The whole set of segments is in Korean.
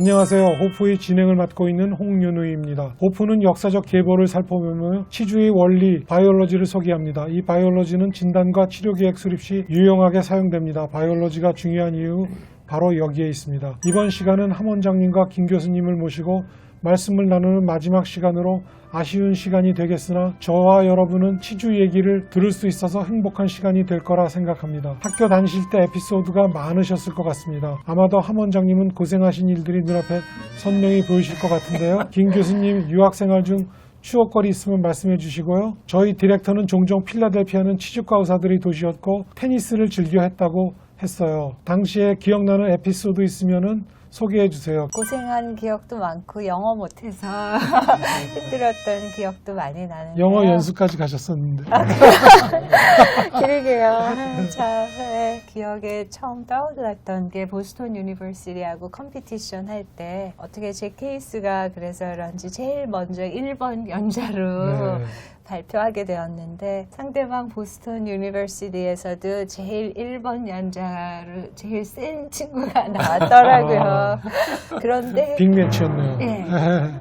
안녕하세요. 호프의 진행을 맡고 있는 홍윤우입니다. 호프는 역사적 계보를 살펴보며 치주의 원리, 바이올로지를 소개합니다. 이 바이올로지는 진단과 치료 계획 수립 시 유용하게 사용됩니다. 바이올로지가 중요한 이유 바로 여기에 있습니다. 이번 시간은 함 원장님과 김 교수님을 모시고 말씀을 나누는 마지막 시간으로 아쉬운 시간이 되겠으나 저와 여러분은 치주 얘기를 들을 수 있어서 행복한 시간이 될 거라 생각합니다. 학교 다니실 때 에피소드가 많으셨을 것 같습니다. 아마도 함 원장님은 고생하신 일들이 눈앞에 선명히 보이실 것 같은데요. 김 교수님 유학생활 중 추억거리 있으면 말씀해 주시고요. 저희 디렉터는 종종 필라델피아는 치주과 의사들의 도시였고 테니스를 즐겨 했다고 했어요. 당시에 기억나는 에피소드 있으면은 소개해 주세요. 고생한 기억도 많고 영어 못해서 힘들었던 기억도 많이 나는데 영어 연수까지 가셨었는데. 그러게요. 참 기억에 처음 떠올랐던 게 보스턴 유니버시티하고 컴피티션 할 때 어떻게 제 케이스가 그래서 그런지 제일 먼저 1번 연자로 발표하게 되었는데 상대방 보스턴 유니버시티에서도 제일 1번 연자로 제일 센 친구가 나왔더라고요. 그런데 빅매치였네요. 네,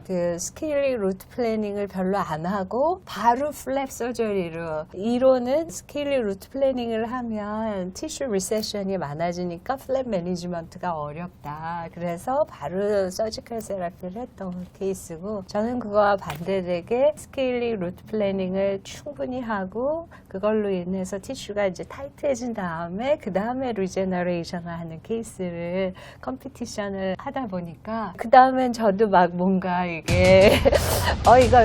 그 스케일링 루트 플래닝을 별로 안 하고 바로 플랩 서저리로 이론은 스케일링 루트 플래닝을 하면 티슈 리세션이 많아지니까 플랩 매니지먼트가 어렵다. 그래서 바로 서지컬 세라피를 했던 케이스고 저는 그거와 반대되게 스케일링 루트 플래닝을 충분히 하고 그걸로 인해서 티슈가 이제 타이트해진 다음에 그 다음에 리제너레이션을 하는 케이스를 컴피티션을 하다 보니까 그 다음엔 저도 막 뭔가 이게 이거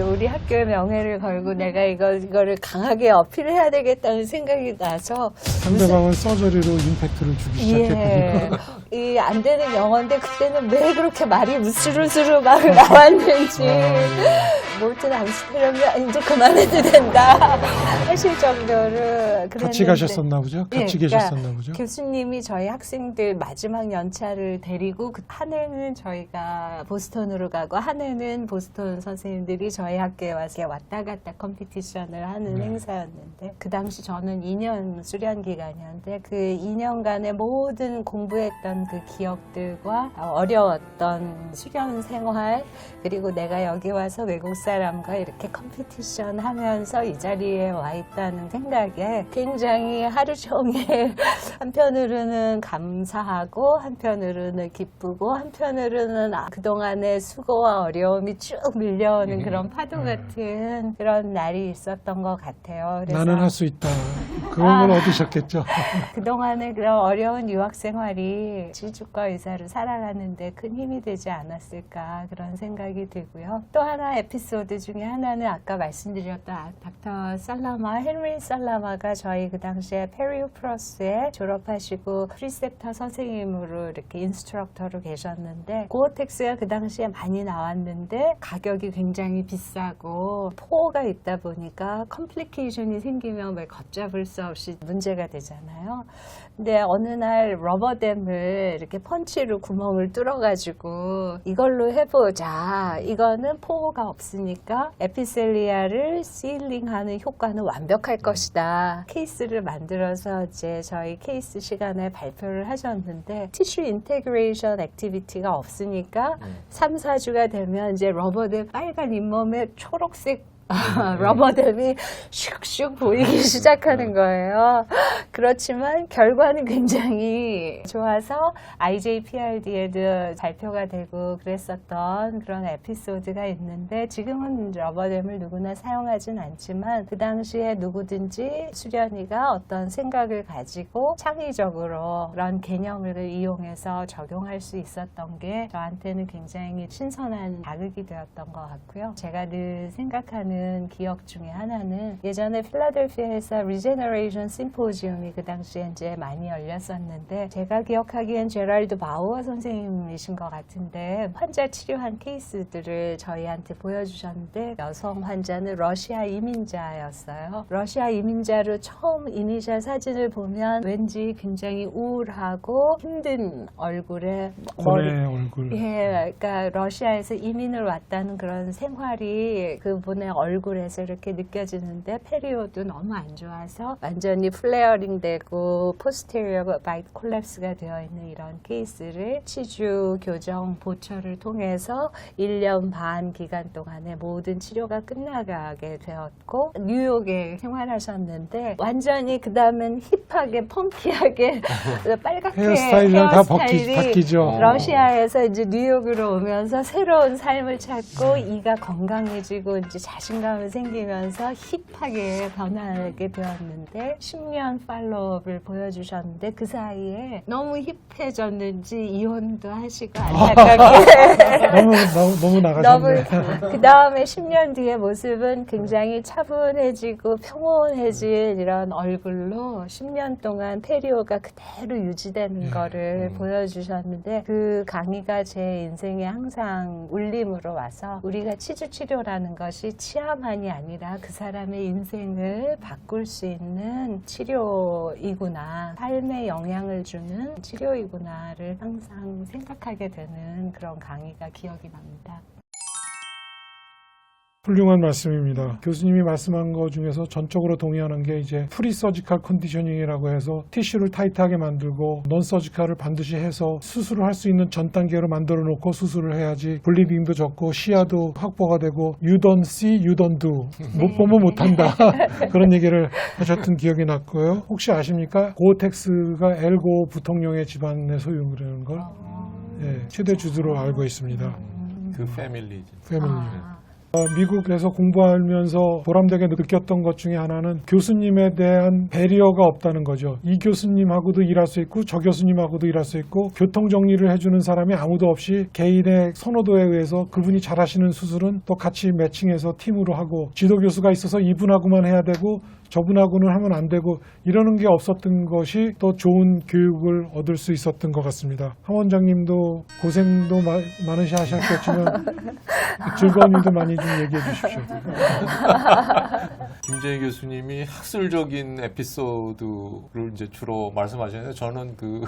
우리 학교의 명예를 걸고 내가 이거를 강하게 어필해야 되겠다는 생각이 나서 상대방은 서저리로 임팩트를 주기 시작했군요. 이 안 되는 영어인데 그때는 왜 그렇게 말이 무스르스르 막 나왔는지 몰튼 암스테르면 이제 그만해도 된다 하실 정도로 그랬는데 같이 가셨었나 보죠? 같이 계셨었나 보죠? 교수님이 저희 학생들 마지막 연차를 데리고 한 해는 저희가 보스턴으로 가고 한 해는 보스턴 선생님들이 저희 학교에 와서 왔다 갔다 컴피티션을 하는 행사였는데 그 당시 저는 2년 수련 기간이었는데 그 2년간의 모든 공부했던 그 기억들과 어려웠던 수련 생활 그리고 내가 여기 와서 외국 사람과 이렇게 컴피티션 하면서 이 자리에 와 있다는 생각에 굉장히 하루 종일 한편으로는 감사하고 한편으로는 기쁘고 한편으로는 그동안의 수고와 어려움이 쭉 밀려오는 그런 파도 같은 그런 날이 있었던 것 같아요. 그래서 나는 할 수 있다. 그런 걸 얻으셨겠죠. 그동안의 그런 어려운 유학 생활이 치주과 의사를 살아가는데 큰 힘이 되지 않았을까 그런 생각이 들고요. 또 하나 에피소드 중에 하나는 아까 말씀드렸던 닥터 살라마, 헨리 살라마가 저희 그 당시에 페리오프러스에 졸업하시고 프리셉터 선생님으로 이렇게 인스트럭터로 계셨는데 고어텍스가 그 당시에 많이 나왔는데 가격이 굉장히 비싸고 포가 있다 보니까 컴플리케이션이 생기면 왜 걷잡을 수 없이 문제가 되잖아요. 근데 어느 날 러버댐을 이렇게 펀치로 구멍을 뚫어가지고 이걸로 해보자. 이거는 포가 없으니까 에피셀리아를 시일링하는 효과는 완벽할 것이다. 케이스를 만들어서 이제 저희 케이스 시간에 발표를 하셨는데 티슈 인테그레이션 액티비티가 없으니까 3, 4주가 되면 이제 러버댐 빨간 잇몸에 초록색 러버댐이 슉슉 보이기 시작하는 거예요. 그렇지만 결과는 굉장히 좋아서 IJPRD에도 발표가 되고 그랬었던 그런 에피소드가 있는데 지금은 러버댐을 누구나 사용하진 않지만 그 당시에 누구든지 수련이가 어떤 생각을 가지고 창의적으로 그런 개념을 이용해서 적용할 수 있었던 게 저한테는 굉장히 신선한 자극이 되었던 것 같고요. 제가 늘 생각하는 기억 중에 하나는 예전에 필라델피아에서 리제너레이션 심포지움이 그 당시에 이제 많이 열렸었는데 제가 기억하기엔 제랄드 바우어 선생님이신 것 같은데 환자 치료한 케이스들을 저희한테 보여주셨는데 여성 환자는 러시아 이민자였어요. 러시아 이민자로 처음 이니셜 사진을 보면 왠지 굉장히 우울하고 힘든 얼굴에 고뇌의 얼굴. 그러니까 러시아에서 이민을 왔다는 그런 생활이 그분의 얼굴에서 이렇게 느껴지는데 페리오도 너무 안 좋아서 완전히 플레어링 되고 포스테리어 바이트 콜랩스가 되어 있는 이런 케이스를 치주 교정 보철을 통해서 1년 반 기간 동안에 모든 치료가 끝나가게 되었고 뉴욕에 생활하셨는데 완전히 그 다음엔 힙하게 펑키하게 빨갛게 헤어스타일이랑 다 헤어스타일이 바뀌죠. 러시아에서 이제 뉴욕으로 오면서 새로운 삶을 찾고 이가 건강해지고 이제 자신감이 생기면서 힙하게 변하게 되었는데 10년 팔로업을 보여주셨는데 그 사이에 너무 힙해졌는지 이혼도 하시고 안타깝게 너무 나가셨네. 그 다음에 10년 뒤의 모습은 굉장히 차분해지고 평온해진 이런 얼굴로 10년 동안 페리오가 그대로 유지되는 거를 보여주셨는데 그 강의가 제 인생에 항상 울림으로 와서 우리가 치주 치료라는 것이 치아만이 아니라 그 사람의 인생을 바꿀 수 있는 치료이구나, 삶에 영향을 주는 치료이구나를 항상 생각하게 되는 그런 강의가 기억이 납니다. 훌륭한 말씀입니다. 교수님이 말씀한 것 중에서 전적으로 동의하는 게 이제 프리서지컬 컨디셔닝이라고 해서 티슈를 타이트하게 만들고 논서지컬을 반드시 해서 수술을 할 수 있는 전 단계로 만들어 놓고 수술을 해야지 블리딩도 적고 시야도 확보가 되고 you don't see, you don't do. 못 보면 못한다. 그런 얘기를 하셨던 기억이 났고요. 혹시 아십니까? 고어텍스가 엘고 부통령의 집안의 소유물이라는 걸 최대 주주로 알고 있습니다. 그 패밀리지. 패밀리. 미국에서 공부하면서 보람되게 느꼈던 것 중에 하나는 교수님에 대한 배리어가 없다는 거죠. 이 교수님하고도 일할 수 있고 저 교수님하고도 일할 수 있고 교통정리를 해주는 사람이 아무도 없이 개인의 선호도에 의해서 그분이 잘하시는 수술은 또 같이 매칭해서 팀으로 하고 지도교수가 있어서 이분하고만 해야 되고 저분하고는 하면 안 되고 이러는 게 없었던 것이 또 좋은 교육을 얻을 수 있었던 것 같습니다. 함 원장님도 고생도 많으시 하셨겠지만 즐거운 일도 많이 좀 얘기해 주십시오. 김재희 교수님이 학술적인 에피소드를 이제 주로 말씀하시는데 저는 그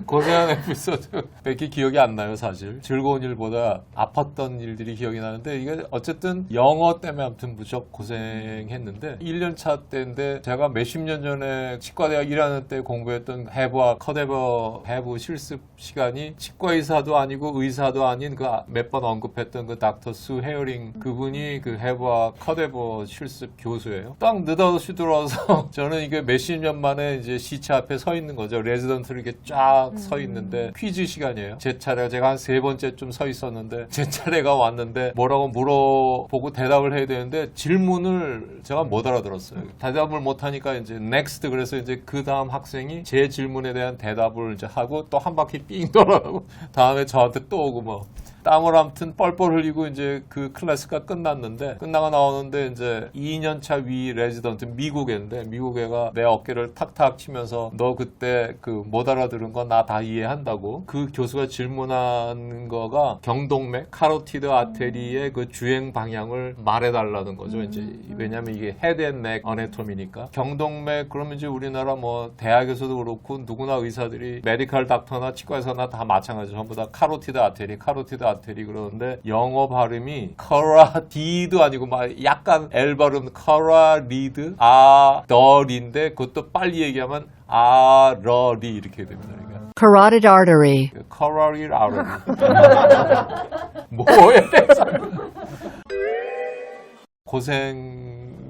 고생한 에피소드밖에 기억이 안 나요, 사실. 즐거운 일보다 아팠던 일들이 기억이 나는데 이게 어쨌든 영어 때문에 아무튼 무척 고생했는데 1년차 때인데 제가 몇십 년 전에 치과대학 일하는 때 공부했던 해부와 커데버 해부 실습 시간이 치과 의사도 아니고 의사도 아닌 그 몇 번 언급했던 그 닥터 수 헤어링 그분이 그 해부와 커데버 실습 교수예요. 딱 느닷없이 들어와서 저는 이게 몇십 년 만에 이제 시차 앞에 서 있는 거죠. 레지던트를 이렇게 쫙 서 있는데 퀴즈 시간이에요. 제 차례가 제가 한 3번째쯤 서 있었는데 제 차례가 왔는데 뭐라고 물어보고 대답을 해야 되는데 질문을 제가 못 알아들었어요. 대답을 못 하니까 이제 next 그래서 이제 그 다음 학생이 제 질문에 대한 대답을 이제 하고 또 한 바퀴 삥 돌아가고 다음에 저한테 또 오고 뭐 땀을 아무튼 뻘뻘 흘리고 이제 그 클래스가 끝났는데 끝나고 나오는데 이제 2년차 위 레지던트 미국애인데 미국애가 내 어깨를 탁탁 치면서 너 그때 그 못 알아들은 거 나 다 이해한다고 그 교수가 질문한 거가 경동맥 카로티드 아테리의 그 주행 방향을 말해달라는 거죠. 이제 왜냐면 이게 헤드 앤 넥 어네토미니까 경동맥 그러면 이제 우리나라 뭐 대학에서도 그렇고 누구나 의사들이 메디컬 닥터나 치과에서나 다 마찬가지 전부 다 카로티드 아테리 그러는데 영어 발음이 카라디도 아니고 막 약간 L 발음 카라리드 아더리인데 그것도 빨리 얘기하면 아러리 이렇게 됩니다. 그러니까. Carotid artery. 카라리 아러리 뭐에 대해서 고생이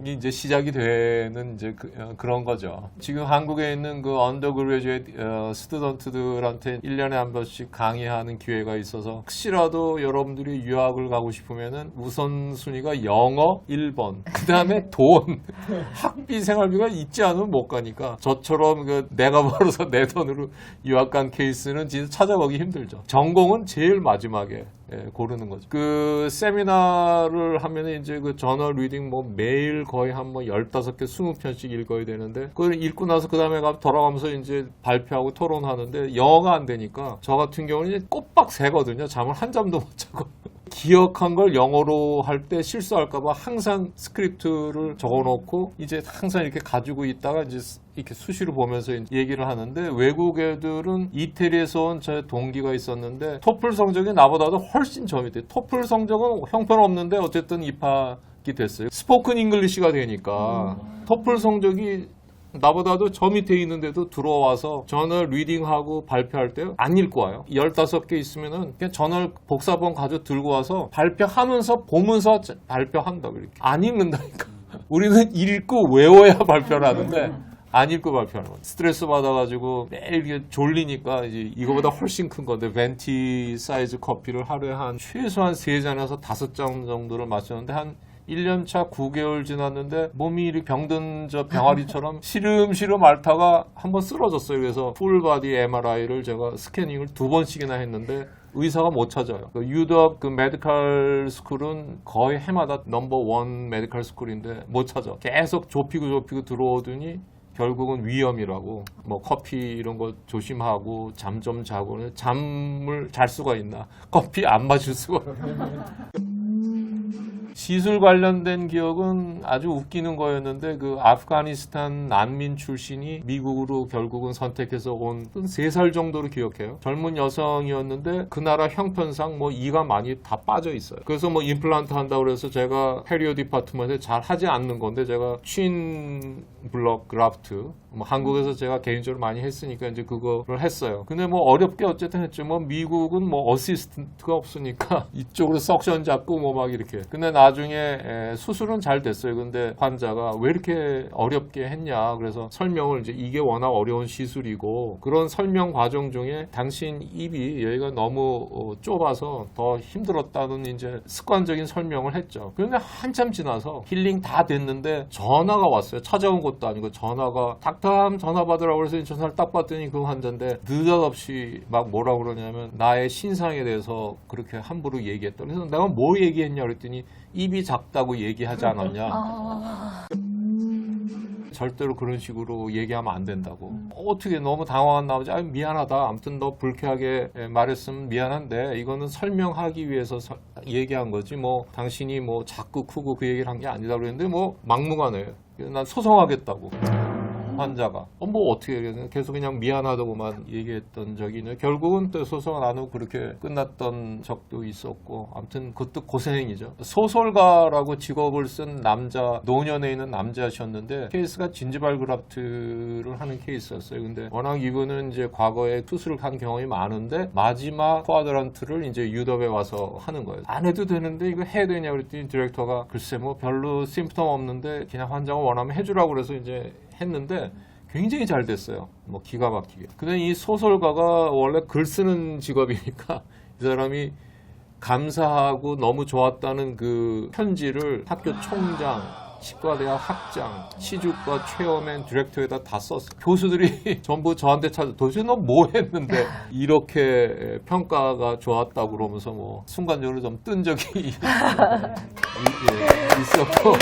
이제 시작이 되는 이제 그런 거죠. 지금 한국에 있는 그 언더그레주에이트 스튜던트들한테 1년에 한 번씩 강의하는 기회가 있어서 혹시라도 여러분들이 유학을 가고 싶으면은 우선순위가 영어 1번, 그 다음에 돈, 학비 생활비가 있지 않으면 못 가니까 저처럼 그 내가 벌어서 내 돈으로 유학 간 케이스는 진짜 찾아보기 힘들죠. 전공은 제일 마지막에 고르는 거죠. 그 세미나를 하면은 이제 그 저널 리딩 뭐 매일 거의 한 뭐 15개, 20편씩 읽어야 되는데 그걸 읽고 나서 그 다음에 돌아가면서 이제 발표하고 토론하는데 영어가 안 되니까 저 같은 경우는 이제 꼬박 새거든요. 잠을 한 잠도 못 자고. 기억한 걸 영어로 할 때 실수할까봐 항상 스크립트를 적어놓고 이제 항상 이렇게 가지고 있다가 이제 이렇게 수시로 보면서 얘기를 하는데, 외국 애들은 이태리에서 온 제 동기가 있었는데 토플 성적이 나보다도 훨씬 점이 돼. 토플 성적은 형편없는데 어쨌든 입학이 됐어요. 스포큰 잉글리시가 되니까 토플 성적이 나보다도 저 밑에 있는데도 들어와서 저널 리딩하고 발표할 때 안 읽고 와요. 15개 있으면은 그냥 저널 복사본 가지고 들고 와서 발표하면서 보면서 발표한다. 그렇게 안 읽는다니까. 우리는 읽고 외워야 발표를 하는데 안 읽고 발표하는 거예요. 스트레스 받아가지고 매일 이렇게 졸리니까 이제 이거보다 훨씬 큰 건데 벤티 사이즈 커피를 하루에 한 최소한 3잔에서 5잔 정도를 마셨는데 한 1년차 9개월 지났는데 몸이 이렇게 병든 저 병아리처럼 시름시름 앓다가 한번 쓰러졌어요. 그래서 풀바디 MRI를 제가 스캐닝을 2번씩이나 했는데 의사가 못 찾아요. 유덕 그 메디컬 스쿨은 거의 해마다 넘버1 메디컬 스쿨인데 못 찾아. 계속 좁히고 들어오더니 결국은 위험이라고, 뭐 커피 이런 거 조심하고 잠 좀 자고, 잠을 잘 수가 있나, 커피 안 마실 수가. 시술 관련된 기억은 아주 웃기는 거였는데, 그 아프가니스탄 난민 출신이 미국으로 결국은 선택해서 온 3살 정도로 기억해요. 젊은 여성이었는데 그 나라 형편상 뭐 이가 많이 다 빠져 있어요. 그래서 뭐 임플란트 한다고 그래서 제가 페리오 디파트먼트에 잘 하지 않는 건데, 제가 친 블럭 그라프트, 뭐 한국에서 제가 개인적으로 많이 했으니까 이제 그거를 했어요. 근데 뭐 어렵게 어쨌든 했죠. 뭐 미국은 뭐 어시스턴트가 없으니까 이쪽으로 석션 잡고 뭐 막 이렇게. 근데 나중에 수술은 잘 됐어요. 근데 환자가 왜 이렇게 어렵게 했냐, 그래서 설명을, 이제 이게 워낙 어려운 시술이고 그런 설명 과정 중에 당신 입이 여기가 너무 좁아서 더 힘들었다는 이제 습관적인 설명을 했죠. 그런데 한참 지나서 힐링 다 됐는데 전화가 왔어요. 찾아온 것도 아니고 전화가, 닥터 전화 받으라고 그래서 전화를 딱 받더니 그 환자인데 느닷없이 막 뭐라 그러냐면 나의 신상에 대해서 그렇게 함부로 얘기했다. 그래서 내가 뭐 얘기했냐 그랬더니 입이 작다고 얘기하지 않았냐. 절대로 그런 식으로 얘기하면 안 된다고. 어떻게, 너무 당황한 나머지 미안하다, 아무튼 너 불쾌하게 말했으면 미안한데 이거는 설명하기 위해서 얘기한 거지 뭐 당신이 뭐 작고 크고 그 얘기를 한 게 아니다 그랬는데 뭐 막무가내예요. 난 소송하겠다고. 환자가 뭐 어떻게 해야, 계속 그냥 미안하다고만 얘기했던 적이 있네요. 결국은 또 소송을 안 하고 그렇게 끝났던 적도 있었고, 아무튼 그것도 고생이죠. 소설가라고 직업을 쓴 남자, 노년에 있는 남자셨는데 케이스가 진지발 그라프트를 하는 케이스였어요. 근데 워낙 이분은 이제 과거에 수술을 한 경험이 많은데 마지막 쿼드란트를 이제 유럽에 와서 하는 거예요. 안 해도 되는데 이거 해야 되냐 그랬더니 디렉터가 글쎄 뭐 별로 심프텀 없는데 그냥 환자가 원하면 해주라고 그래서 이제 했는데 굉장히 잘 됐어요. 뭐 기가 막히게. 근데 이 소설가가 원래 글 쓰는 직업이니까 이 사람이 감사하고 너무 좋았다는 그 편지를 학교 총장, 치과대학 학장, 시주과 체어맨, 디렉터에다 다 썼어요. 교수들이 전부 저한테 도대체 너 뭐 했는데 이렇게 평가가 좋았다고 그러면서 뭐 순간적으로 좀 뜬 적이 있었고,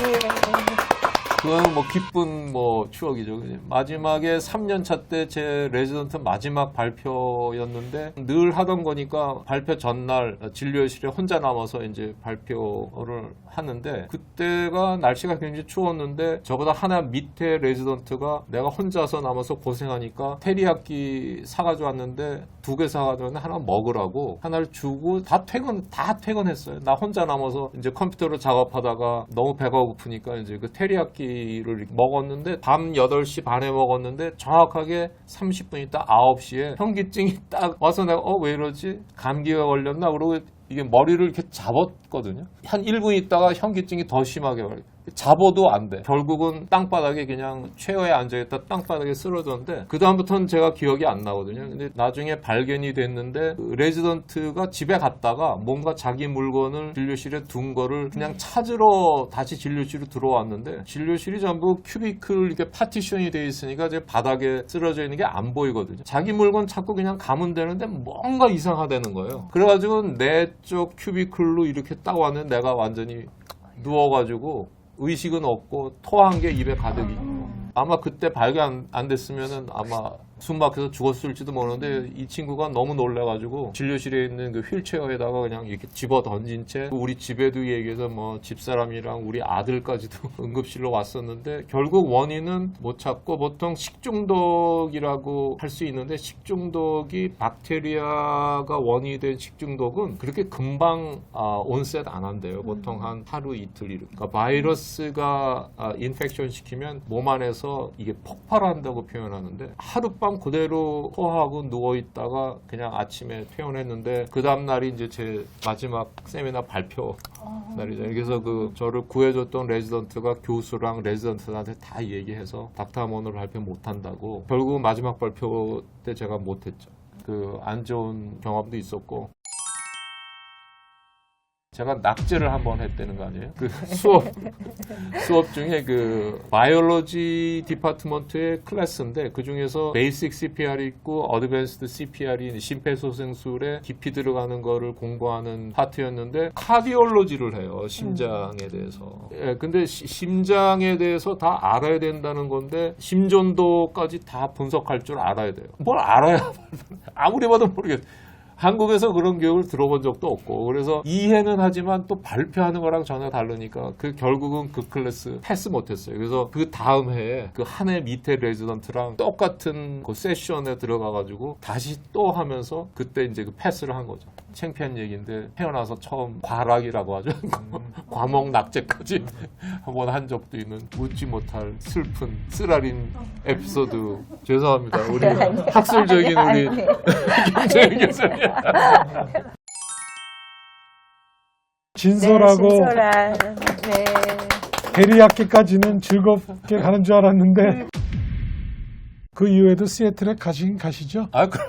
그건 뭐 기쁜 뭐 추억이죠. 마지막에 3년차 때 제 레지던트 마지막 발표였는데 늘 하던 거니까 발표 전날 진료실에 혼자 남아서 이제 발표를 하는데, 그때가 날씨가 굉장히 추웠는데 저보다 하나 밑에 레지던트가 내가 혼자서 남아서 고생하니까 테리야끼 사가지고 왔는데 2개 사가지고 왔는데 하나 먹으라고 하나를 주고 다 퇴근했어요. 나 혼자 남아서 이제 컴퓨터로 작업하다가 너무 배가 고프니까 이제 그 테리야끼를 먹었는데 밤 8시 반에 먹었는데 정확하게 30분 있다 9시에 현기증이 딱 와서 내가 왜 이러지? 감기가 걸렸나? 그러고 이게 머리를 이렇게 잡았거든요. 한 1분 있다가 현기증이 더 심하게 와요. 잡아도 안 돼. 결국은 땅바닥에 그냥 체어에 앉아있다 땅바닥에 쓰러졌는데 그 다음부터는 제가 기억이 안 나거든요. 근데 나중에 발견이 됐는데 그 레지던트가 집에 갔다가 뭔가 자기 물건을 진료실에 둔 거를 그냥 찾으러 다시 진료실로 들어왔는데 진료실이 전부 큐비클 이렇게 파티션이 돼 있으니까 이제 바닥에 쓰러져 있는 게 안 보이거든요. 자기 물건 찾고 그냥 가면 되는데 뭔가 이상하다는 거예요. 그래가지고 내 쪽 큐비클로 이렇게 딱 왔는데 내가 완전히 누워가지고 의식은 없고 토한 게 입에 가득 있고, 아마 그때 발견 안 됐으면은 아마 숨 막혀서 죽었을지도 모르는데 이 친구가 너무 놀라가지고 진료실에 있는 그 휠체어에다가 그냥 이렇게 집어 던진 채 우리 집에도 얘기해서 뭐 집사람이랑 우리 아들까지도 응급실로 왔었는데 결국 원인은 못 찾고 보통 식중독이라고 할 수 있는데 식중독이 박테리아가 원인이 된 식중독은 그렇게 금방 온셋 안 한대요. 보통 한 하루 이틀 이렇게. 그러니까 바이러스가 인펙션 시키면 몸 안에서 이게 폭발한다고 표현하는데 하룻밤 그대로 토하고 누워있다가 그냥 아침에 퇴원했는데 그 다음날이 이제 제 마지막 세미나 발표 날이죠. 그래서 그 저를 구해줬던 레지던트가 교수랑 레지던트한테 다 얘기해서 닥터하몬으로 발표 못한다고 결국 마지막 발표 때 제가 못했죠. 그 안 좋은 경험도 있었고 제가 낙제를 한번 했다는 거 아니에요? 그 수업 중에 그 바이올로지 디파트먼트의 클래스인데 그 중에서 베이직 CPR이 있고 어드밴스드 CPR이 심폐소생술에 깊이 들어가는 거를 공부하는 파트였는데 카디올로지를 해요. 심장에 대해서. 예, 근데 심장에 대해서 다 알아야 된다는 건데 심전도까지 다 분석할 줄 알아야 돼요. 뭘 알아야 아무리 봐도 모르겠어요. 한국에서 그런 교육을 들어본 적도 없고 그래서 이해는 하지만 또 발표하는 거랑 전혀 다르니까 그 결국은 그 클래스 패스 못했어요. 그래서 그 다음 해에 그 한 해 밑에 레지던트랑 똑같은 그 세션에 들어가가지고 다시 또 하면서 그때 이제 그 패스를 한 거죠. 창피한 얘기인데 태어나서 처음 과락이라고 하죠. 과목 낙제까지 한번 한 적도 있는 웃지 못할 슬픈 쓰라린 에피소드. 죄송합니다. 우리 학술적인 우리 김정희 교수님. 진솔하고 네, 진솔한. 네. 대리학기까지는 즐겁게 가는 줄 알았는데 그 이후에도 시애틀에 가시긴 가시죠? 아, 그럼.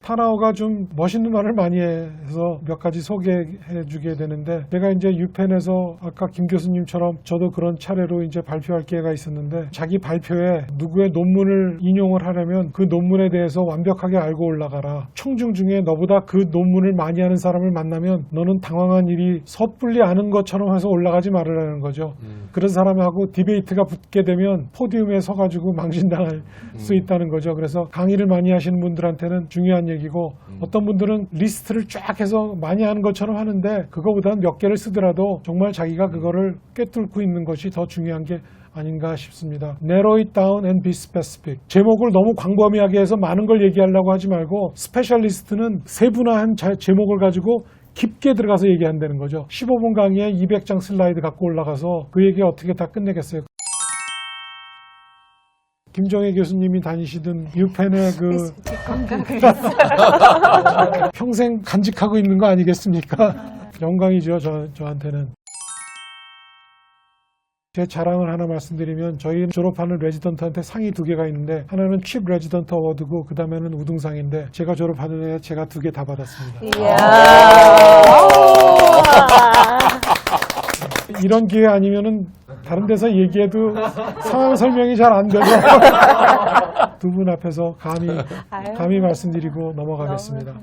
타나오가 좀 멋있는 말을 많이 해서 몇 가지 소개해 주게 되는데 제가 이제 유펜에서 아까 김 교수님처럼 저도 그런 차례로 이제 발표할 기회가 있었는데 자기 발표에 누구의 논문을 인용을 하려면 그 논문에 대해서 완벽하게 알고 올라가라. 청중 중에 너보다 그 논문을 많이 하는 사람을 만나면 너는 당황한 일이 섣불리 아는 것처럼 해서 올라가지 말으라는 거죠. 그런 사람하고 디베이트가 붙게 되면 포디움에 서가지고 망신당할 수 있다는 거죠. 그래서 강의를 많이 하시는 분들한테는 중요한 얘기고 어떤 분들은 리스트를 쫙 해서 많이 하는 것처럼 하는데 그거보다는 몇 개를 쓰더라도 정말 자기가 그거를 꿰뚫고 있는 것이 더 중요한 게 아닌가 싶습니다. Narrow it down and be specific. 제목을 너무 광범위하게 해서 많은 걸 얘기하려고 하지 말고 스페셜리스트는 세분화한 제목을 가지고 깊게 들어가서 얘기한다는 거죠. 15분 강의에 200장 슬라이드 갖고 올라가서 그 얘기 어떻게 다 끝내겠어요. 김정혜 교수님이 다니시던 유펜의 그 평생 간직하고 있는 거 아니겠습니까? 영광이죠, 저한테는. 제 자랑을 하나 말씀드리면 저희 졸업하는 레지던트한테 상이 2개가 있는데 하나는 칩 레지던트 어워드고 그 다음에는 우등상인데 제가 졸업하는 해 제가 2개 다 받았습니다. 이야. 이런 기회 아니면은 다른 데서 얘기해도 상황 설명이 잘 안 돼서 두 분 앞에서 감히 말씀드리고 넘어가겠습니다.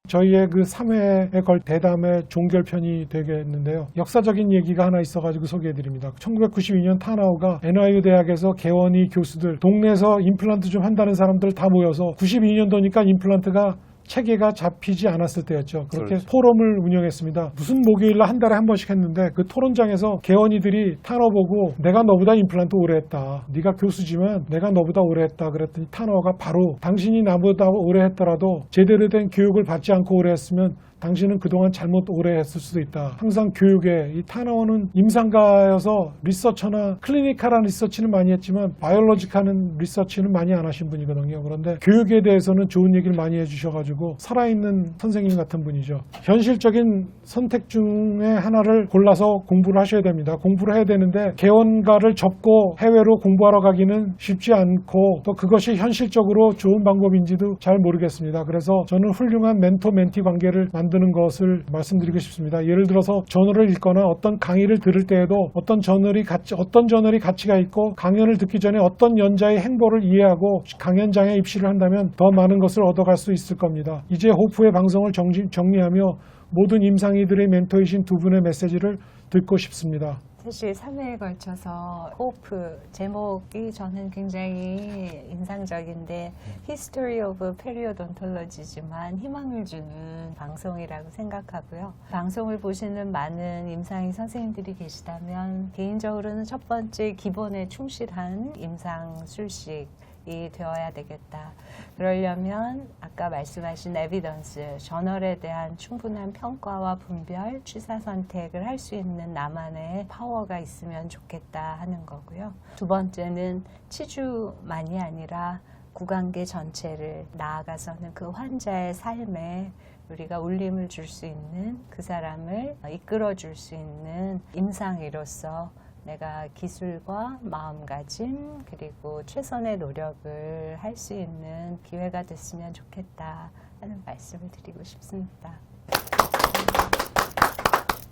저희의 그 3회에 걸 대담의 종결편이 되겠는데요. 역사적인 얘기가 하나 있어가지고 소개해드립니다. 1992년 타나오가 NYU 대학에서 개원이 교수들, 동네에서 임플란트 좀 한다는 사람들 다 모여서 92년도니까 임플란트가 체계가 잡히지 않았을 때였죠. 그렇게 그렇죠. 포럼을 운영했습니다. 무슨 목요일날 한 달에 한 번씩 했는데 그 토론장에서 개원이들이 타너 보고 내가 너보다 임플란트 오래 했다. 네가 교수지만 내가 너보다 오래 했다. 그랬더니 타너가 바로 당신이 나보다 오래 했더라도 제대로 된 교육을 받지 않고 오래 했으면 당신은 그동안 잘못 오래 했을 수도 있다. 항상 교육에 이 타나오는 임상가여서 리서처나 클리니컬한 리서치는 많이 했지만 바이올로직하는 리서치는 많이 안 하신 분이거든요. 그런데 교육에 대해서는 좋은 얘기를 많이 해주셔가지고 살아있는 선생님 같은 분이죠. 현실적인 선택 중에 하나를 골라서 공부를 하셔야 됩니다. 공부를 해야 되는데 개원가를 접고 해외로 공부하러 가기는 쉽지 않고 또 그것이 현실적으로 좋은 방법인지도 잘 모르겠습니다. 그래서 저는 훌륭한 멘토 멘티 관계를 만들어 만드는 것을 말씀드리고 싶습니다. 예를 들어서 저널을 읽거나 어떤 강의를 들을 때에도 어떤 저널이 가치가 있고 강연을 듣기 전에 어떤 연자의 행보를 이해하고 강연장에 입시를 한다면 더 많은 것을 얻어갈 수 있을 겁니다. 이제 호프의 방송을 정리하며 모든 임상이들의 멘토이신 두 분의 메시지를 듣고 싶습니다. 사실 3회에 걸쳐서 호프 제목이 저는 굉장히 인상적인데 History of Periodontology지만 희망을 주는 방송이라고 생각하고요. 방송을 보시는 많은 임상의 선생님들이 계시다면 개인적으로는 첫 번째 기본에 충실한 임상 술식이 되어야 되겠다. 그러려면 아까 말씀하신 에비던스, 저널에 대한 충분한 평가와 분별, 취사 선택을 할 수 있는 나만의 파워가 있으면 좋겠다 하는 거고요. 두 번째는 치주만이 아니라 구강계 전체를 나아가서는 그 환자의 삶에 우리가 울림을 줄 수 있는 그 사람을 이끌어 줄 수 있는 임상의로서 내가 기술과 마음가짐 그리고 최선의 노력을 할 수 있는 기회가 됐으면 좋겠다 하는 말씀을 드리고 싶습니다.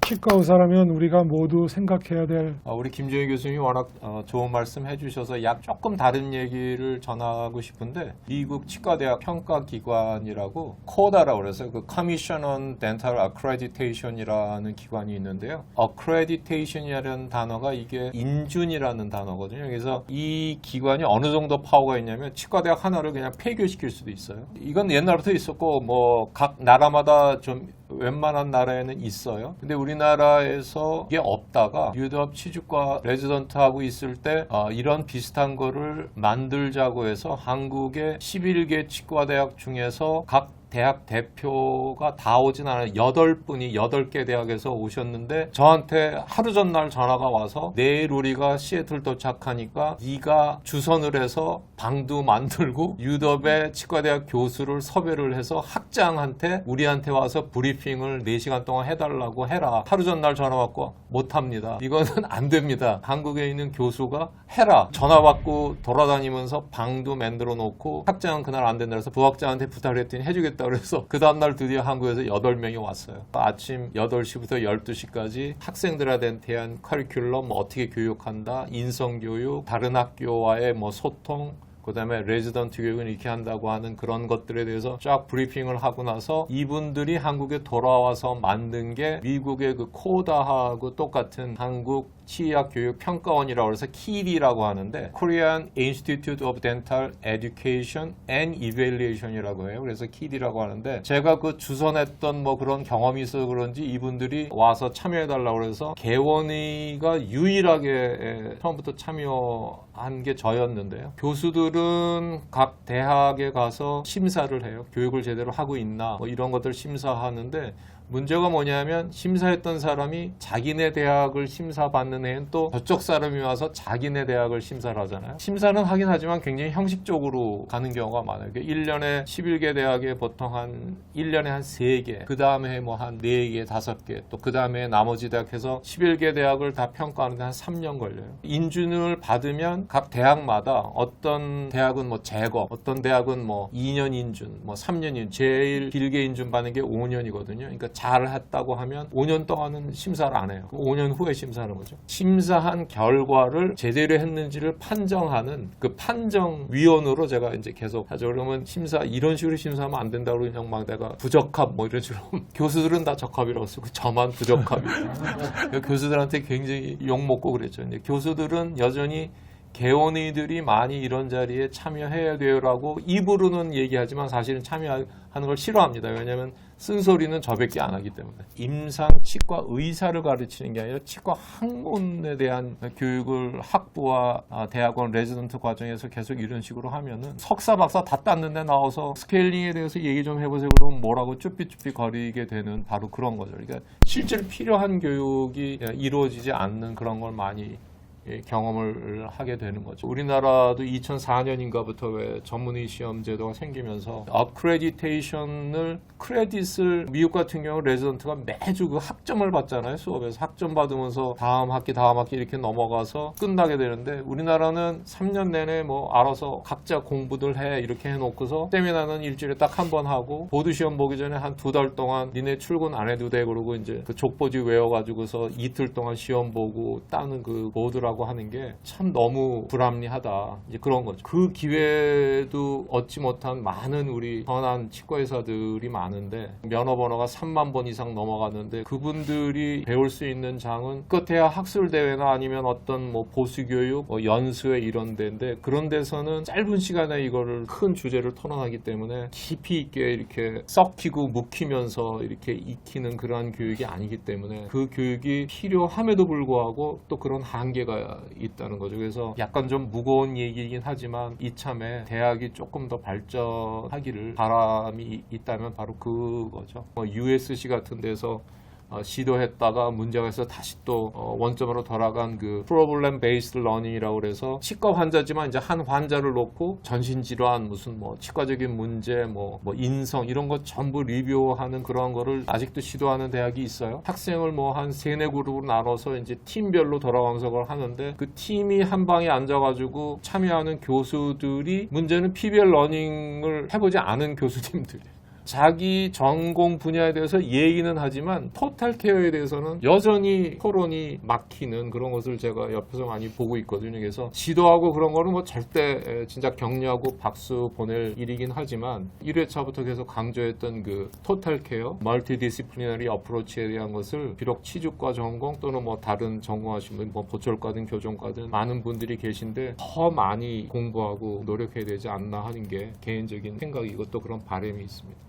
치과 의사라면 우리가 모두 생각해야 될 우리 김정희 교수님이 워낙 좋은 말씀 해주셔서 조금 다른 얘기를 전하고 싶은데 미국 치과대학 평가기관이라고 코다라고 그래서 그 Commission on Dental Accreditation이라는 기관이 있는데요. Accreditation이라는 단어가 이게 인준이라는 단어거든요. 그래서 이 기관이 어느 정도 파워가 있냐면 치과대학 하나를 그냥 폐교시킬 수도 있어요. 이건 옛날부터 있었고 뭐 각 나라마다 좀 웬만한 나라에는 있어요. 근데 우리나라에서 이게 없다가 유럽 치주과 레지던트하고 있을 때 이런 비슷한 거를 만들자고 해서 한국의 11개 치과대학 중에서 각 대학 대표가 다 오진 않아요. 8분이 8개 대학에서 오셨는데 저한테 하루 전날 전화가 와서 내일 우리가 시애틀 도착하니까 네가 주선을 해서 방도 만들고 유럽의 치과대학 교수를 섭외를 해서 학장한테 우리한테 와서 브리핑을 4시간 동안 해달라고 해라. 하루 전날 전화 받고 못합니다. 이거는 안 됩니다. 한국에 있는 교수가 해라. 전화 받고 돌아다니면서 방도 만들어 놓고 학장은 그날 안 된다 그래서 부학장한테 부탁을 했더니 해주겠다 그래서 그 다음날 드디어 한국에서 8명이 왔어요. 아침 8시부터 12시까지 학생들에 대한 커리큘럼 어떻게 교육한다, 인성교육, 다른 학교와의 소통, 그 다음에 레지던트 교육은 이렇게 한다고 하는 그런 것들에 대해서 쫙 브리핑을 하고 나서 이분들이 한국에 돌아와서 만든 게 미국의 그 코다하고 똑같은 한국 치의학교육평가원이라고 해서 KID라고 하는데 Korean Institute of Dental Education and Evaluation이라고 해요. 그래서 KID라고 하는데 제가 그 주선했던 그런 경험이 있어서 그런지 이분들이 와서 참여해달라고 그래서 개원이가 유일하게 처음부터 참여한 게 저였는데요. 교수들은 각 대학에 가서 심사를 해요. 교육을 제대로 하고 있나 이런 것들 심사하는데 문제가 뭐냐면 심사했던 사람이 자기네 대학을 심사받는 애는 또 저쪽 사람이 와서 자기네 대학을 심사를 하잖아요. 심사는 하긴 하지만 굉장히 형식적으로 가는 경우가 많아요. 1년에 11개 대학에 보통 한 1년에 한 3개, 그 다음에 한 4개, 5개, 또 그 다음에 나머지 대학에서 11개 대학을 다 평가하는데 한 3년 걸려요. 인준을 받으면 각 대학마다 어떤 대학은 재거, 어떤 대학은 2년 인준, 3년 인준, 제일 길게 인준 받는 게 5년이거든요. 그러니까 잘 했다고 하면 5년 동안은 심사를 안 해요. 5년 후에 심사하는 거죠. 심사한 결과를 제대로 했는지를 판정하는 그 판정위원으로 제가 이제 계속 하죠. 그러면 이런 식으로 심사하면 안 된다고 그냥 막 내가 부적합 이런 식으로 교수들은 다 적합이라고 쓰고 저만 부적합이에요. 교수들한테 굉장히 욕먹고 그랬죠. 근데 교수들은 여전히 개원이들이 많이 이런 자리에 참여해야 돼요라고 입으로는 얘기하지만 사실은 참여하는 걸 싫어합니다. 왜냐하면 쓴소리는 저밖에 안 하기 때문에. 임상 치과 의사를 가르치는 게 아니라 치과 학문에 대한 교육을 학부와 대학원 레지던트 과정에서 계속 이런 식으로 하면은 석사 박사 다 땄는데 나와서 스케일링에 대해서 얘기 좀 해보세요. 그러면 뭐라고 쭈삣쭈삣 거리게 되는 바로 그런 거죠. 그러니까 실제로 필요한 교육이 이루어지지 않는 그런 걸 많이 경험을 하게 되는 거죠. 우리나라도 2004년인가부터 왜 전문의 시험 제도가 생기면서 어크레디테이션을 크레딧을 미국 같은 경우 레지던트가 매주 그 학점을 받잖아요. 수업에서 학점 받으면서 다음 학기 이렇게 넘어가서 끝나게 되는데 우리나라는 3년 내내 뭐 알아서 각자 공부들 해 이렇게 해놓고서 세미나는 일주일에 딱 한 번 하고 보드 시험 보기 전에 한 2달 동안 니네 출근 안 해도 돼 그러고 이제 그 족보지 외워가지고서 이틀 동안 시험 보고 따는 그 보드라고 하는 게 참 너무 불합리하다 이제 그런 거죠. 그 기회도 얻지 못한 많은 우리 선한 치과 의사들이 많은데 면허 번호가 3만 번 이상 넘어갔는데 그분들이 배울 수 있는 장은 끝에야 학술 대회나 아니면 어떤 뭐 보수 교육, 뭐 연수회 이런 데인데 그런 데서는 짧은 시간에 이거를 큰 주제를 토론하기 때문에 깊이 있게 이렇게 썩히고 묵히면서 이렇게 익히는 그러한 교육이 아니기 때문에 그 교육이 필요함에도 불구하고 또 그런 한계가 있다는 거죠. 그래서 약간 좀 무거운 얘기이긴 하지만 이참에 대학이 조금 더 발전하기를 바람이 있다면 바로 그거죠. USC 같은 데서 시도했다가 문제가 있어서 다시 또 원점으로 돌아간 그 프로블렘 베이스드 러닝이라고 그래서 치과 환자지만 이제 한 환자를 놓고 전신질환 무슨 뭐 치과적인 문제 뭐 인성 이런 거 전부 리뷰하는 그런 거를 아직도 시도하는 대학이 있어요. 학생을 뭐 한 3-4그룹으로 나눠서 이제 팀별로 돌아가면서 그걸 하는데 그 팀이 한 방에 앉아가지고 참여하는 교수들이 문제는 PBL 러닝을 해보지 않은 교수님들이에요. 자기 전공 분야에 대해서 얘기는 하지만 토탈 케어에 대해서는 여전히 토론이 막히는 그런 것을 제가 옆에서 많이 보고 있거든요. 그래서 지도하고 그런 거는 뭐 절대 진짜 격려하고 박수 보낼 일이긴 하지만 1회차부터 계속 강조했던 그 토탈 케어, 멀티 디시플리너리 어프로치에 대한 것을 비록 치주과 전공 또는 뭐 다른 전공하신 분, 뭐 보철과든 교정과든 많은 분들이 계신데 더 많이 공부하고 노력해야 되지 않나 하는 게 개인적인 생각이고 또 그런 바람이 있습니다.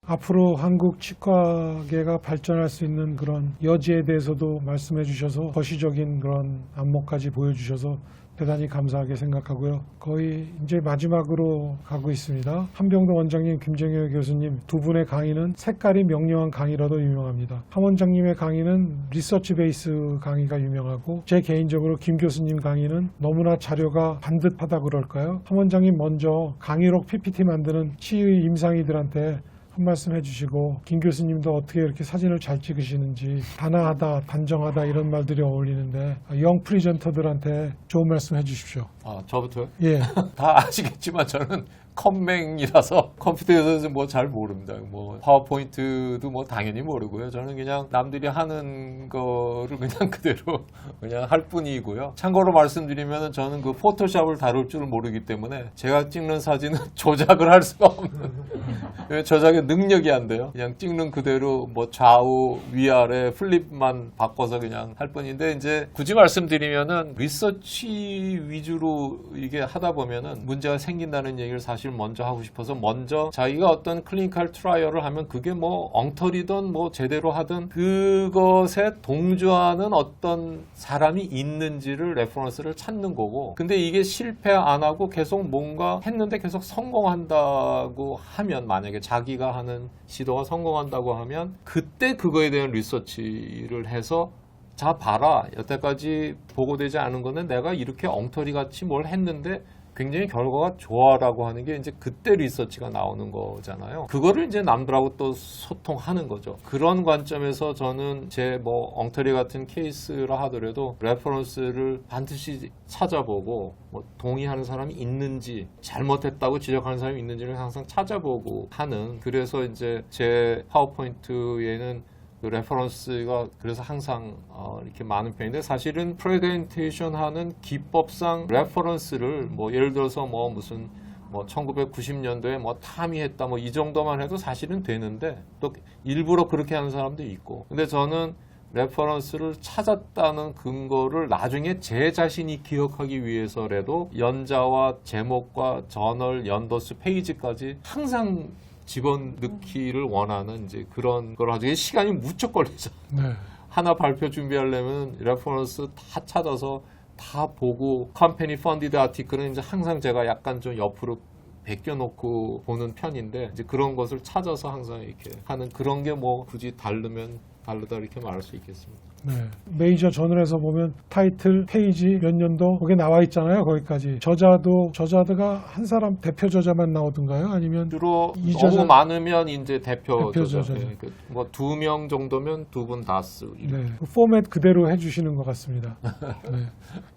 앞으로 한국 치과계가 발전할 수 있는 그런 여지에 대해서도 말씀해 주셔서 거시적인 그런 안목까지 보여주셔서 대단히 감사하게 생각하고요. 거의 이제 마지막으로 가고 있습니다. 한병도 원장님, 김정효 교수님 두 분의 강의는 색깔이 명료한 강의라도 유명합니다. 한 원장님의 강의는 리서치 베이스 강의가 유명하고 제 개인적으로 김 교수님 강의는 너무나 자료가 반듯하다 그럴까요? 한 원장님 먼저 강의록 PPT 만드는 치의 임상의들한테 한 말씀 해주시고 김 교수님도 어떻게 이렇게 사진을 잘 찍으시는지 단아하다, 단정하다 이런 말들이 어울리는데 영 프리젠터들한테 좋은 말씀 해주십시오. 저부터요? 예. 다 아시겠지만 저는 컴맹이라서 컴퓨터에서 뭐 잘 모릅니다. 뭐 파워포인트도 뭐 당연히 모르고요. 저는 그냥 남들이 하는 거를 그냥 그대로 그냥 할 뿐이고요. 참고로 말씀드리면 저는 그 포토샵을 다룰 줄 모르기 때문에 제가 찍는 사진은 조작을 할 수가 없는 저작의 능력이 안 돼요. 그냥 찍는 그대로 뭐 좌우 위아래 플립만 바꿔서 그냥 할 뿐인데 이제 굳이 말씀드리면은 리서치 위주로 이게 하다 보면은 문제가 생긴다는 얘기를 사실 먼저 하고 싶어서 먼저 자기가 어떤 클리니컬 트라이얼을 하면 그게 뭐 엉터리든 뭐 제대로 하든 그것에 동조하는 어떤 사람이 있는지를 레퍼런스를 찾는 거고 근데 이게 실패 안 하고 계속 뭔가 했는데 계속 성공한다고 하면 만약에 자기가 하는 시도가 성공한다고 하면 그때 그거에 대한 리서치를 해서 자 봐라 여태까지 보고되지 않은 거는 내가 이렇게 엉터리같이 뭘 했는데 굉장히 결과가 좋아라고 하는 게 이제 그때 리서치가 나오는 거잖아요. 그거를 이제 남들하고 또 소통하는 거죠. 그런 관점에서 저는 제 뭐 엉터리 같은 케이스라 하더라도 레퍼런스를 반드시 찾아보고 뭐 동의하는 사람이 있는지 잘못했다고 지적하는 사람이 있는지를 항상 찾아보고 하는 그래서 이제 제 파워포인트에는 그 레퍼런스가 그래서 항상 이렇게 많은 편인데 사실은 프레젠테이션 하는 기법상 레퍼런스를 뭐 예를 들어서 뭐 무슨 뭐 1990년도에 뭐 탐이했다 뭐 이 정도만 해도 사실은 되는데 또 일부러 그렇게 하는 사람도 있고 근데 저는 레퍼런스를 찾았다는 근거를 나중에 제 자신이 기억하기 위해서라도 연자와 제목과 저널, 연도수, 페이지까지 항상 집어넣기를 원하는 이제 그런 걸 하죠. 시간이 무척 걸리죠. 네. 하나 발표 준비하려면 레퍼런스 다 찾아서 다 보고 컴퍼니 펀디드 아티클은 이제 항상 제가 약간 좀 옆으로 베껴놓고 보는 편인데 이제 그런 것을 찾아서 항상 이렇게 하는 그런 게 뭐 굳이 다르면 다르다 이렇게 말할 수 있겠습니다. 네. 메이저 저널에서 보면 타이틀, 페이지, 몇 년도 거기에 나와 있잖아요. 거기까지. 저자가 한 사람 대표 저자만 나오던가요? 아니면 주로 이 너무 저자- 많으면 이제 대표 대표 저자. 저자. 뭐 2명 정도면 2분 다 쓰고. 네. 그 포맷 그대로 해주시는 것 같습니다. 네.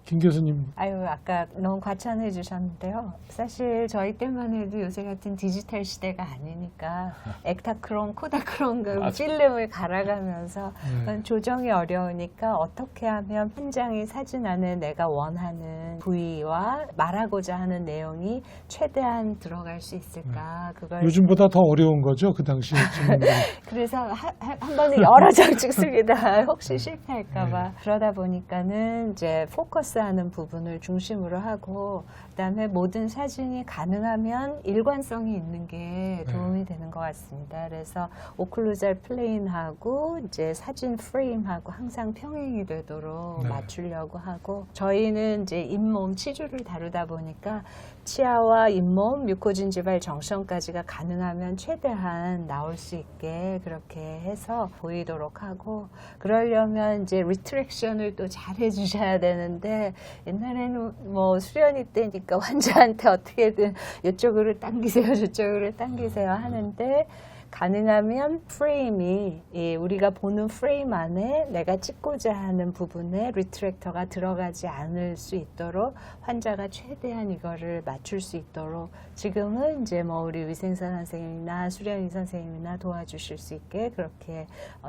김 교수님. 아유, 아까 너무 과찬해 주셨는데요. 사실 저희 때만 해도 요새 같은 디지털 시대가 아니니까 액타크롬, 코다크롬 그 맞아. 필름을 갈아가면서 네. 조정이 어려우니까 어떻게 하면 한 장의 사진 안에 내가 원하는 부위와 말하고자 하는 내용이 최대한 들어갈 수 있을까? 그걸 요즘보다 더 어려운 거죠. 그 당시에 질문들이. 그래서 한 번에 여러 장 찍습니다. 혹시 실패할까봐. 그러다 보니까는 이제 포커스하는 부분을 중심으로 하고, 그다음에 모든 사진이 가능하면 일관성이 있는 게 도움이 되는 것 같습니다. 그래서 오클루잘 플레인하고 이제 사진 프레임하고 항상 평행이 되도록 네. 맞추려고 하고, 저희는 이제 잇몸 치주를 다루다 보니까 치아와 잇몸, 뮤코진지발 정션까지가 가능하면 최대한 나올 수 있게 그렇게 해서 보이도록 하고, 그러려면 이제 리트랙션을 또 잘 해주셔야 되는데, 옛날에는 뭐 수련이 때니까 환자한테 어떻게든 이쪽으로 당기세요, 저쪽으로 당기세요 하는데, 가능하면 프레임이 우리가 보는 프레임 안에 내가 찍고자 하는 부분에 리트랙터가 들어가지 않을 수 있도록 환자가 최대한 이거를 맞출 수 있도록 지금은 이제 뭐 우리 위생사 선생님이나 수련의 선생님이나 도와주실 수 있게 그렇게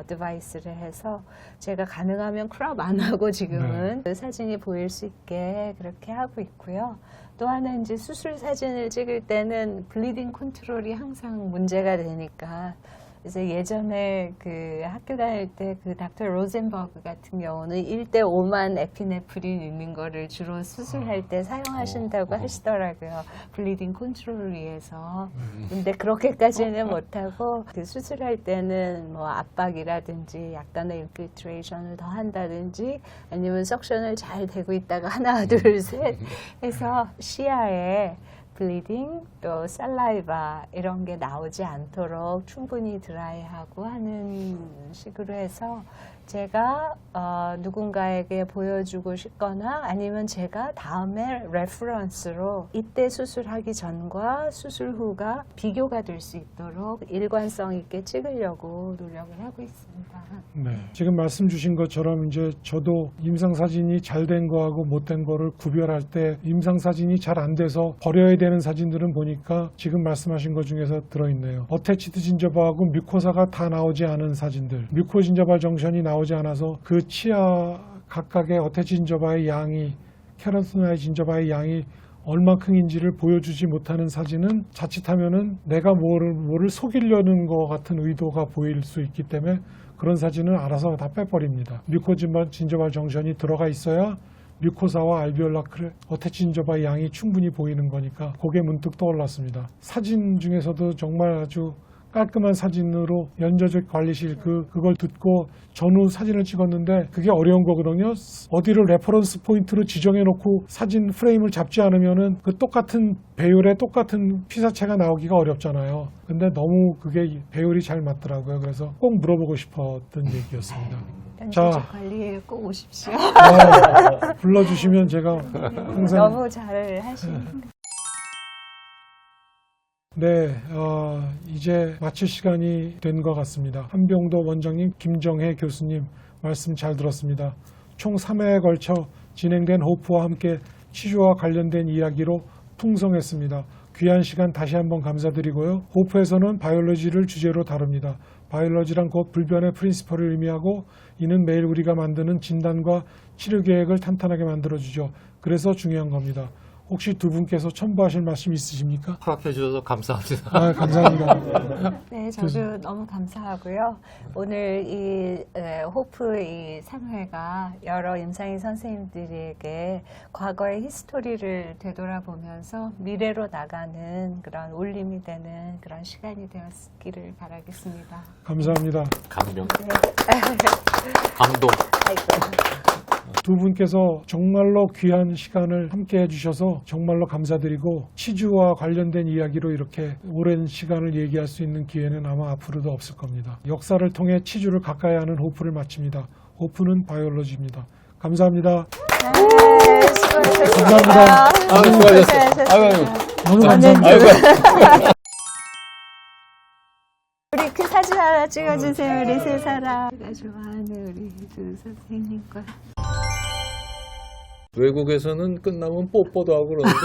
디바이스를 해서 제가 가능하면 크롭 안 하고 지금은 그 사진이 보일 수 있게 그렇게 하고 있고요. 또 하나 이제 수술 사진을 찍을 때는 블리딩 컨트롤이 항상 문제가 되니까 그래서 예전에 그 학교 다닐 때 그 닥터 로젠버그 같은 경우는 1:5만 에피네프린 있는 거를 주로 수술할 때 사용하신다고 하시더라고요. 블리딩 컨트롤을 위해서. 근데 그렇게까지는 못하고 그 수술할 때는 뭐 압박이라든지 약간의 인필트레이션을 더 한다든지 아니면 석션을 잘 대고 있다가 하나 둘 셋 해서 시야에 블리딩 또 살라이바 이런 게 나오지 않도록 충분히 드라이하고 하는 식으로 해서 제가 누군가에게 보여주고 싶거나 아니면 제가 다음에 레퍼런스로 이때 수술하기 전과 수술 후가 비교가 될 수 있도록 일관성 있게 찍으려고 노력을 하고 있습니다. 네. 지금 말씀 주신 것처럼 이제 저도 임상사진이 잘 된 거하고 못된 거를 구별할 때 임상사진이 잘 안 돼서 버려야 되는 사진들은 보니까 지금 말씀하신 것 중에서 들어있네요. 어태치드 진저바하고 뮤코사가 다 나오지 않은 사진들. 뮤코진저발 정션이 나오지 않아서 그 치아 각각의 어태치드 진저바의 양이 케라토나이 진저바의 양이 얼마큼인지를 보여주지 못하는 사진은 자칫하면은 내가 뭐를 속이려는 것 같은 의도가 보일 수 있기 때문에 그런 사진은 알아서 다 빼버립니다. 뮤코진저발 정션이 들어가 있어야 뮤코사와 알비올라 어태치 진저바의 양이 충분히 보이는 거니까 그게 문득 떠올랐습니다. 사진 중에서도 정말 아주 깔끔한 사진으로 연저적 관리실 그걸 듣고 전후 사진을 찍었는데 그게 어려운 거거든요. 어디를 레퍼런스 포인트로 지정해 놓고 사진 프레임을 잡지 않으면은 그 똑같은 배율의 똑같은 피사체가 나오기가 어렵잖아요. 근데 너무 그게 배율이 잘 맞더라고요. 그래서 꼭 물어보고 싶었던 얘기였습니다. 연주적 관리에 꼭 오십시오. 불러주시면 제가 항상 너무 잘 하시는 네, 이제 마칠 시간이 된 것 같습니다. 한병도 원장님, 김정혜 교수님 말씀 잘 들었습니다. 총 3회에 걸쳐 진행된 호프와 함께 치주와 관련된 이야기로 풍성했습니다. 귀한 시간 다시 한번 감사드리고요. 호프에서는 바이올로지를 주제로 다룹니다. 바이올로지란 곧 불변의 프린시퍼를 의미하고 이는 매일 우리가 만드는 진단과 치료 계획을 탄탄하게 만들어주죠. 그래서 중요한 겁니다. 혹시 두 분께서 첨부하실 말씀 있으십니까? 허락해 주셔서 감사합니다. 아, 감사합니다. 네, 저도 너무 감사하고요. 오늘 이 호프 이 3회가 여러 임상의 선생님들에게 과거의 히스토리를 되돌아보면서 미래로 나가는 그런 울림이 되는 그런 시간이 되었기를 바라겠습니다. 감사합니다. 감명, 네. 감동. 아이고. 두 분께서 정말로 귀한 시간을 함께 해주셔서 정말로 감사드리고 치주와 관련된 이야기로 이렇게 오랜 시간을 얘기할 수 있는 기회는 아마 앞으로도 없을 겁니다. 역사를 통해 치주를 가까이 하는 호프를 마칩니다. 오픈은 바이올로지입니다. 감사합니다. 네, 수고하셨습니다. 감사합니다. 수고하셨어요. 아유, 너무 저는 감사합니다. 아이고. 우리 그 사진 하나 찍어주세요. 우리 세 사람. 제가 좋아하는 우리 두 선생님과. 외국에서는 끝나면 뽀뽀도 하고 그러는데